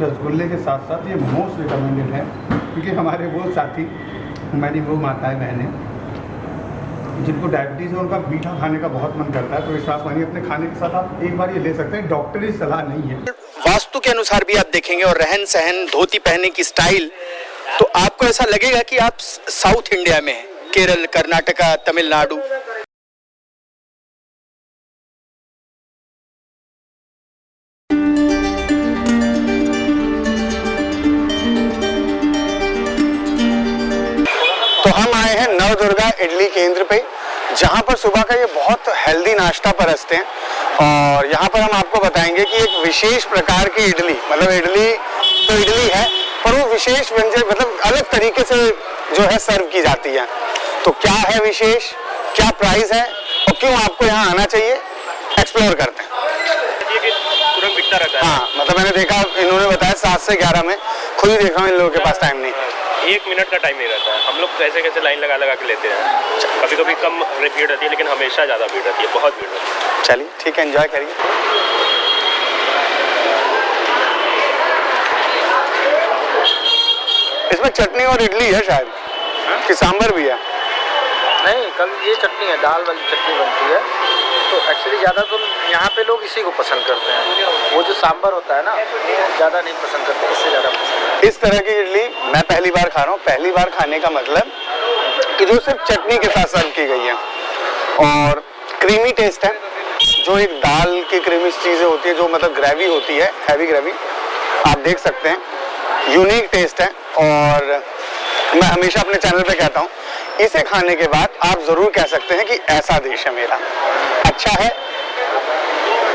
रसगुल्ले के साथ साथ ये मोस्ट रिकमेंडेड है, क्योंकि हमारे वो साथी, हमारी वो माताएं बहनें जिनको डायबिटीज़ है, उनका मीठा खाने का बहुत मन करता है, तो विश्वास मानिए अपने खाने के साथ आप एक बार ये ले सकते हैं, डॉक्टरी सलाह नहीं है। वास्तु के अनुसार भी आप देखेंगे और रहन सहन, धोती पहनने की स्टाइल, तो आपको ऐसा लगेगा कि आप साउथ इंडिया में हैं, केरल, कर्नाटका, तमिलनाडु। तो हम आए हैं नवदुर्गा इडली केंद्र पे, जहाँ पर सुबह का ये बहुत हेल्दी नाश्ता परसते हैं, और यहाँ पर हम आपको बताएंगे कि एक विशेष प्रकार की इडली, मतलब इडली तो इडली है पर वो विशेष व्यंजन, मतलब अलग तरीके से जो है सर्व की जाती है। तो क्या है विशेष, क्या प्राइस है और क्यों आपको यहाँ आना चाहिए, एक्सप्लोर करते हैं। तुरंत बिकता रहता है। हाँ, मतलब मैंने देखा, इन्होंने बताया 7 से 11 में, खुद ही देखा हूँ इन लोगों के पास टाइम नहीं, 1 मिनट का टाइम नहीं रहता है। हम लोग कैसे कैसे लाइन लगा लगा के लेते हैं। कभी कभी कम भीड़ रहती है, लेकिन हमेशा ज़्यादा भीड़ रहती है, बहुत भीड़ रहती है। चलिए ठीक है, एंजॉय करिए। इसमें चटनी और इडली है शायद, कि सांभर भी है? नहीं, कल ये चटनी है, दाल वाली चटनी बनती है। तो एक्चुअली ज़्यादा तो यहाँ पे लोग इसी को पसंद करते हैं। वो जो सांभर होता है ना, ज़्यादा नहीं पसंद करते, इससे ज़्यादा पसंद। इस तरह की इडली मैं पहली बार खा रहा हूँ। पहली बार खाने का मतलब कि जो सिर्फ चटनी के साथ सर्व की गई है, और क्रीमी टेस्ट है, जो एक दाल की क्रीमी चीज़ें होती है, जो मतलब ग्रेवी होती है, हैवी ग्रेवी, आप देख सकते हैं, यूनिक टेस्ट है। और मैं हमेशा अपने चैनल पे कहता हूँ, इसे खाने के बाद आप ज़रूर कह सकते हैं कि ऐसा देश है मेरा। अच्छा है,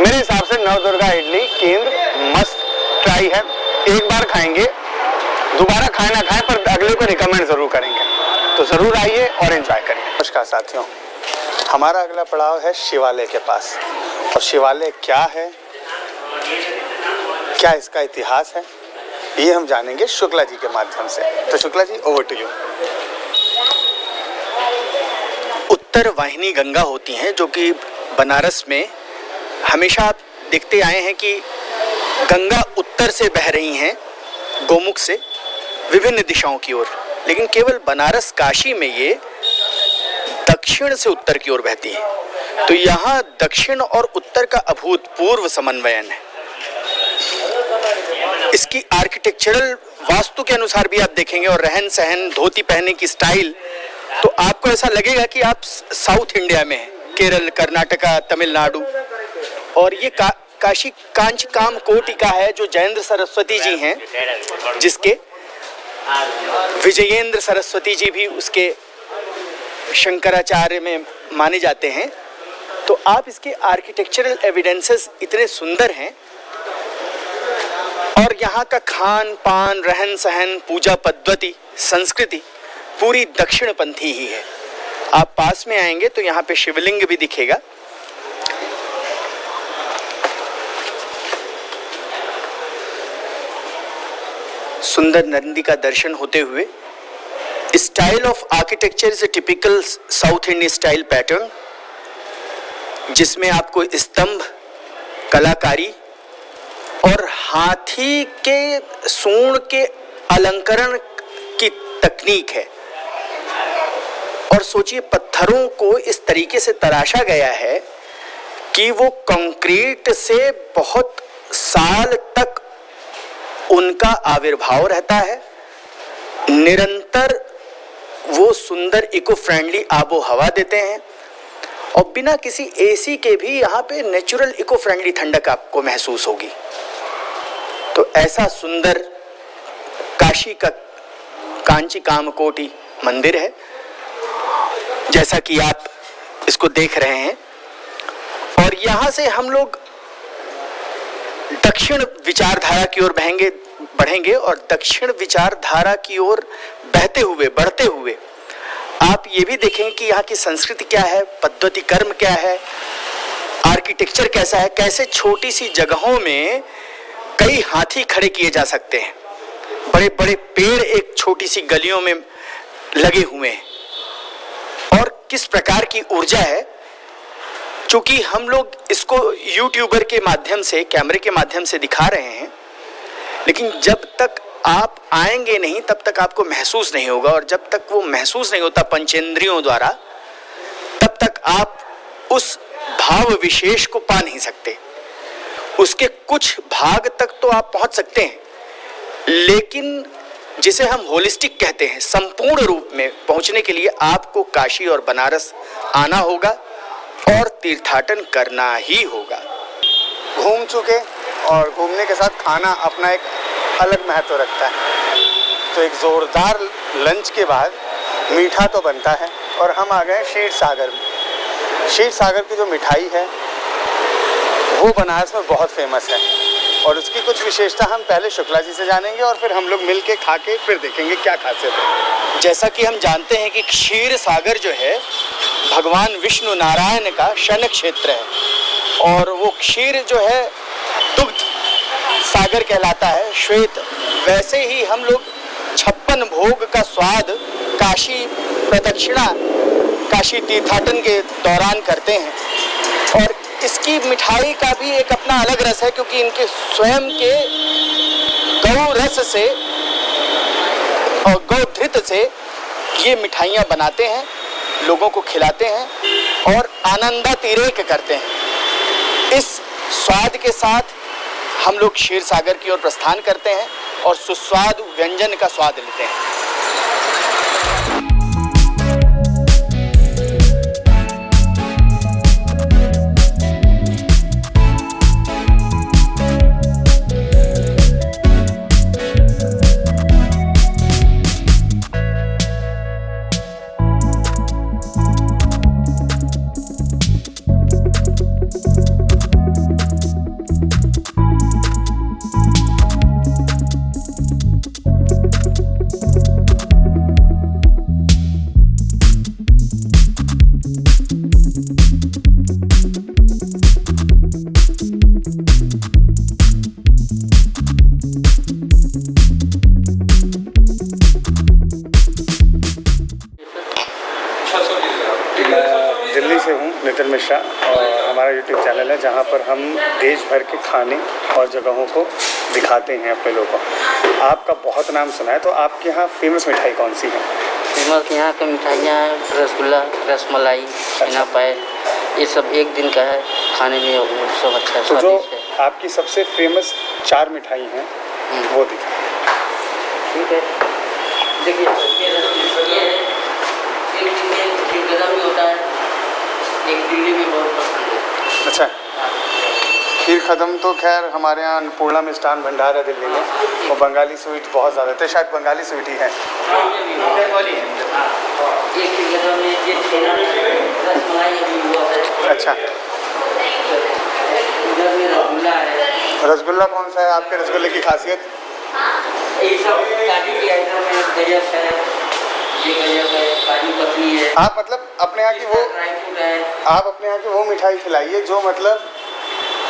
मेरे हिसाब से नवदुर्गा इडली केंद्र मस्त ट्राई है। एक बार खाएंगे, दोबारा खाए ना खाएं, पर अगले को रिकमेंड ज़रूर करेंगे। तो ज़रूर आइए और एंजॉय करिए। नमस्कार साथियों, हमारा अगला पड़ाव है शिवालय के पास। और शिवालय क्या है, क्या इसका इतिहास है, ये हम जानेंगे शुक्ला जी के माध्यम से। तो Shukla ji, over to you. उत्तर वाहिनी गंगा होती हैं, जो कि बनारस में हमेशा आप देखते आए हैं कि गंगा उत्तर से बह रही हैं, गोमुख से विभिन्न दिशाओं की ओर, लेकिन केवल बनारस काशी में ये दक्षिण से उत्तर की ओर बहती है। तो यहाँ दक्षिण और उत्तर का अभूतपूर्व समन्वयन है। इसकी आर्किटेक्चरल वास्तु के अनुसार भी आप देखेंगे और रहन सहन, धोती पहनने की स्टाइल, तो आपको ऐसा लगेगा कि आप साउथ इंडिया में हैं, केरल, कर्नाटका, तमिलनाडु। और ये काशी कांच काम कोटिका है, जो जयेंद्र सरस्वती जी हैं, जिसके विजयेंद्र सरस्वती जी भी उसके शंकराचार्य में माने जाते हैं। तो आप इसके आर्किटेक्चरल एविडेंसेस इतने सुंदर हैं, और यहाँ का खान पान, रहन सहन, पूजा पद्धति, संस्कृति पूरी दक्षिणपंथी ही है। आप पास में आएंगे तो यहाँ पे शिवलिंग भी दिखेगा। सुंदर नंदी का दर्शन होते हुए, style of architecture is a typical south Indian style pattern, जिसमें आपको स्तंभ, कलाकारी और हाथी के सूंड के अलंकरण की तकनीक है। और सोचिए, पत्थरों को इस तरीके से तराशा गया है कि वो कंक्रीट से बहुत साल तक उनका आविर्भाव रहता है। निरंतर वो सुंदर इको फ्रेंडली आबो हवा देते हैं, और बिना किसी एसी के भी यहाँ पे नेचुरल इको फ्रेंडली ठंडक आपको महसूस होगी। तो ऐसा सुंदर काशी का कांची कामकोटि मंदिर है, जैसा कि आप इसको देख रहे हैं। और यहाँ से हम लोग दक्षिण विचारधारा की ओर बढ़ेंगे, और दक्षिण विचारधारा की ओर बढ़ते हुए आप ये भी देखेंगे कि यहाँ की संस्कृति क्या है, पद्धति कर्म क्या है, आर्किटेक्चर कैसा है, कैसे छोटी सी जगहों में कई हाथी खड़े किए जा सकते हैं, बड़े बड़े पेड़ एक छोटी सी गलियों में लगे हुए हैं, और किस प्रकार की ऊर्जा है। चूंकि हम लोग इसको यूट्यूबर के माध्यम से, कैमरे के माध्यम से दिखा रहे हैं, लेकिन जब तक आप आएंगे नहीं तब तक आपको महसूस नहीं होगा, और जब तक वो महसूस नहीं होता पंचेंद्रियों द्वारा तब तक आप उस भाव विशेष को पा नहीं सकते। उसके कुछ भाग तक तो आप पहुंच सकते हैं, लेकिन जिसे हम होलिस्टिक कहते हैं, संपूर्ण रूप में पहुंचने के लिए आपको काशी और बनारस आना होगा और तीर्थाटन करना ही होगा। घूम चुके और घूमने के साथ खाना अपना एक अलग महत्व रखता है, तो एक ज़ोरदार लंच के बाद मीठा तो बनता है और हम आ गए क्षीर सागर में। क्षीर सागर की जो मिठाई है वो बनारस में बहुत फेमस है और उसकी कुछ विशेषता हम पहले शुक्ला जी से जानेंगे और फिर हम लोग मिल के खा के फिर देखेंगे क्या खासियत है। जैसा कि हम जानते हैं कि क्षीर सागर जो है भगवान विष्णु नारायण का शयन क्षेत्र है और वो क्षीर जो है दुग्ध सागर कहलाता है, श्वेत। वैसे ही हम लोग 56 भोग का स्वाद काशी प्रदक्षिणा, काशी तीर्थाटन के दौरान करते हैं और इसकी मिठाई का भी एक अपना अलग रस है, क्योंकि इनके स्वयं के गौ रस से और गौधृत से ये मिठाइयाँ बनाते हैं, लोगों को खिलाते हैं और आनंदातिरेक करते हैं। इस स्वाद के साथ हम लोग क्षीर सागर की ओर प्रस्थान करते हैं और सुस्वादु व्यंजन का स्वाद लेते हैं। दिल्ली से हूँ, नितिन मिश्रा, और हमारा यूट्यूब चैनल है जहाँ पर हम देश भर के खाने और जगहों को दिखाते हैं अपने लोगों को। आपका बहुत नाम सुना है, तो आपके यहाँ फेमस मिठाई कौन सी है? फेमस यहाँ की मिठाइयाँ रसगुल्ला, रसमलाई, छेना पाए, ये सब एक दिन का है, खाने में सब अच्छा तो जो स्वादिष्ट है। आपकी सबसे फेमस 4 मिठाई हैं वो दिखाएं। ठीक है, देखिए ये रसगुल्ला है, एक खीर में होता है, एक दिल्ली में बहुत पसंद है। अच्छा, खीर कदम तो खैर हमारे यहाँ अन्नपूर्णा मिष्ठान भंडार है दिल्ली में, और बंगाली स्वीट बहुत ज़्यादा थे, शायद बंगाली स्वीट ही है। अच्छा, रसगुल्ला कौन सा है आपके रसगुल्ले की खासियत? आप मतलब अपने यहाँ की वो, आप अपने यहाँ की वो मिठाई खिलाइए जो मतलब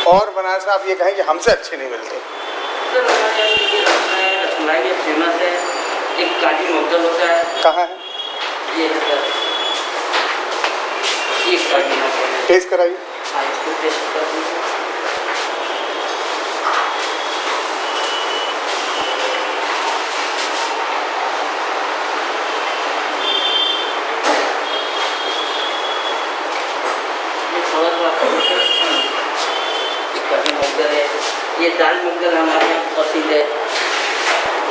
और बनारस में आप ये कहें कि हमसे अच्छी नहीं मिलती। रसमलाई फेमस है, एक काली मोदक होता है। कहाँ है? ये टेस्ट कराइए। हाँ, इसको टेस्ट कर दीजिए। ये दाल मुगदल हमारे यहाँ प्रसिद्ध है,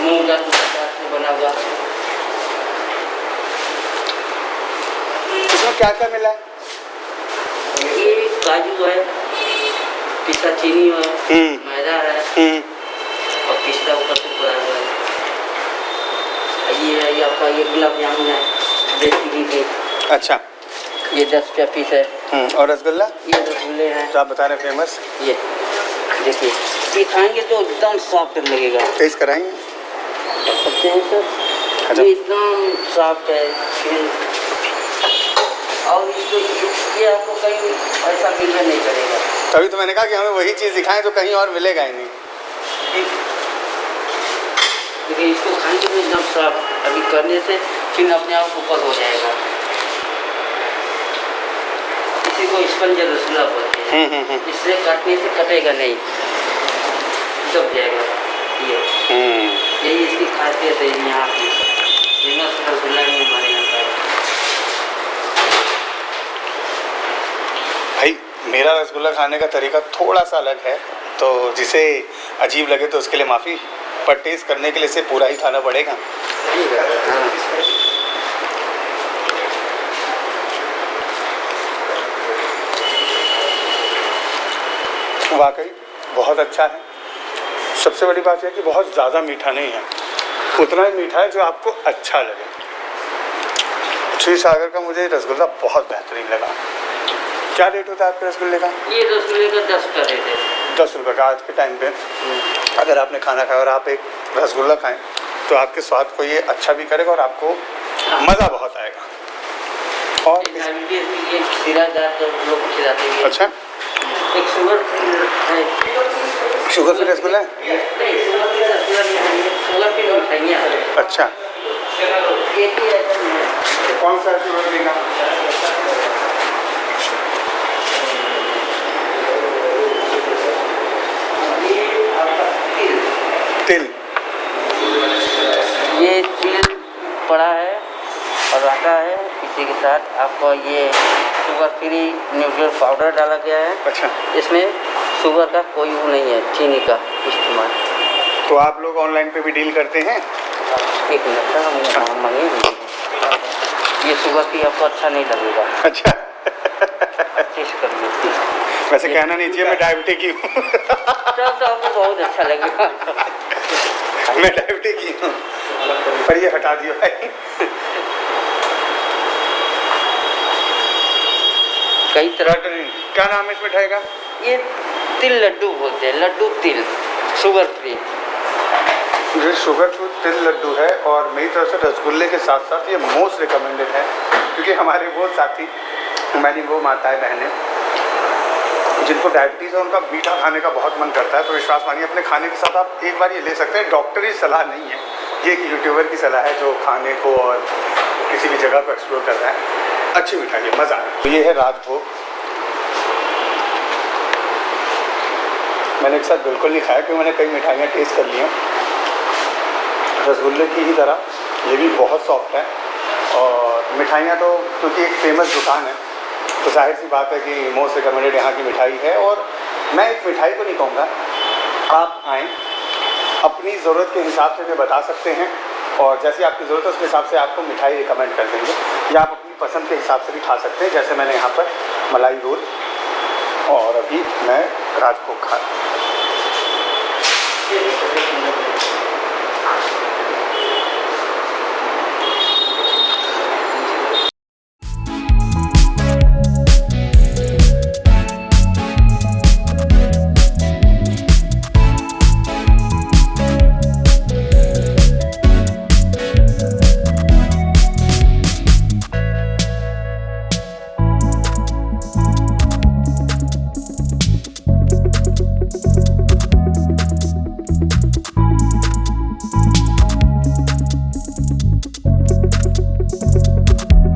मूंग दाल से बना हुआ। इसमें क्या क्या मिला है? ये काजू है, पिस्ता चीनी है, मैदा है और पिस्ता ऊपर से पड़ा हुआ है। ये है, ये आपका ये गुलाब जामुन है, देसी घी के। अच्छा, ये 10 रुपया पीस है। और रसगुल्ला? ये रसगुल्ले हैं जो आप बता रहे हैं फेमस। ये देखिए, ये खाएंगे तो एकदम सॉफ्ट लगेगा। टेस्ट कराएंगे? कर सकते हैं सर। अच्छा। ये एकदम सॉफ्ट है और इसको ये आपको कहीं ऐसा मिलना नहीं करेगा। तभी तो मैंने कहा कि हमें वही चीज़ दिखाएं जो कहीं और मिलेगा ही नहीं। देखिए, इसको खाएंगे तो एकदम सॉफ्ट, अभी करने से फिर अपने आप ऊपर हो जाएगा। इसी को स्पंज रसगुल्ला बोलते हैं। इससे काटने से कटेगा नहीं, दब जाएगा। लगती है। यही इसकी खासियत है यहाँ की। फेमस रसगुल्ला ही हमारे यहाँ का है। भाई मेरा रसगुल्ला खाने का तरीका थोड़ा सा अलग है, तो जिसे अजीब लगे तो उसके लिए माफ़ी, पर टेस्ट करने के लिए इसे पूरा ही खाना पड़ेगा। ठीक है। हाँ। वाकई बहुत अच्छा है। सबसे बड़ी बात यह है कि बहुत ज़्यादा मीठा नहीं है, उतना ही मीठा है जो आपको अच्छा लगे। श्री सागर का मुझे रसगुल्ला बहुत बेहतरीन लगा। क्या रेट होता है आपके रसगुल्ले का? ये रसगुल्ले का 10 का रेट है। 10 रुपये का। आज के टाइम पे अगर आपने खाना खाया और आप एक रसगुल्ला खाएं तो आपके स्वाद को ये अच्छा भी करेगा और आपको मज़ा बहुत आएगा। और डायबिटीज के लिए सिरादार तो लोग खिलाते हैं। अच्छा, एक शुगर फ्री है। शुगर फ्री रसगुल्ला है? नहीं, शुगर फ्री रसगुल्ला नहीं है, शुगर फ्री मिठाइयाँ हैं। अच्छा, एक ही आइटम है। कौन सा शुगर फ्री का? ये आपका तिल। तिल। ये तिल पड़ा है और आता है, इसी के साथ आपको ये शुगर फ्री न्यूट्रियल पाउडर डाला गया है। अच्छा, इसमें शुगर का कोई वो नहीं है, चीनी का इस्तेमाल। तो आप लोग ऑनलाइन पे भी डील करते हैं? एक मिनट का हम मंगेंगे। ये शुगर फ्री आपको अच्छा नहीं लगेगा। अच्छा, टेस्ट करिए। वैसे कहना नहीं चाहिए, मैं डायबिटिक ही हूँ। तब तो आपको बहुत अच्छा लगेगा। मैं डायबिटिक ही हूँ, पर ये हटा दियो भाई। कई तरह क्या नाम है इस मिठाई का? ये तिल लड्डू बोलते हैं, लड्डू तिल शुगर फ्री। ये शुगर फ्री तिल लड्डू है और मेरी तरफ से रसगुल्ले के साथ साथ ये मोस्ट रिकमेंडेड है, क्योंकि हमारे वो साथी, हमारी वो माताएं बहनें जिनको डायबिटीज़ है, उनका मीठा खाने का बहुत मन करता है, तो विश्वास मानिए अपने खाने के साथ आप एक बार ये ले सकते हैं। डॉक्टरी सलाह नहीं है, ये एक यूट्यूबर की सलाह है जो खाने को और किसी भी जगह को एक्सप्लोर कर रहा है। अच्छी मिठाई है, मज़ा है। तो ये है राजभोग। मैंने एक साथ बिल्कुल नहीं खाया क्योंकि मैंने कई मिठाइयाँ टेस्ट कर ली हैं। रसगुल्ले की ही तरह ये भी बहुत सॉफ्ट है और मिठाइयाँ तो क्योंकि एक फेमस दुकान है तो जाहिर सी बात है कि मोस्ट रिकमेंडेड यहाँ की मिठाई है। और मैं एक मिठाई को नहीं कहूँगा, आप आएँ, अपनी ज़रूरत के हिसाब से भी बता सकते हैं और जैसी आपकी ज़रूरत है उसके हिसाब से आपको मिठाई रिकमेंड कर देंगे, या आप अपनी पसंद के हिसाब से भी खा सकते हैं। जैसे मैंने यहाँ पर मलाई रोल और अभी मैं राजभोग खा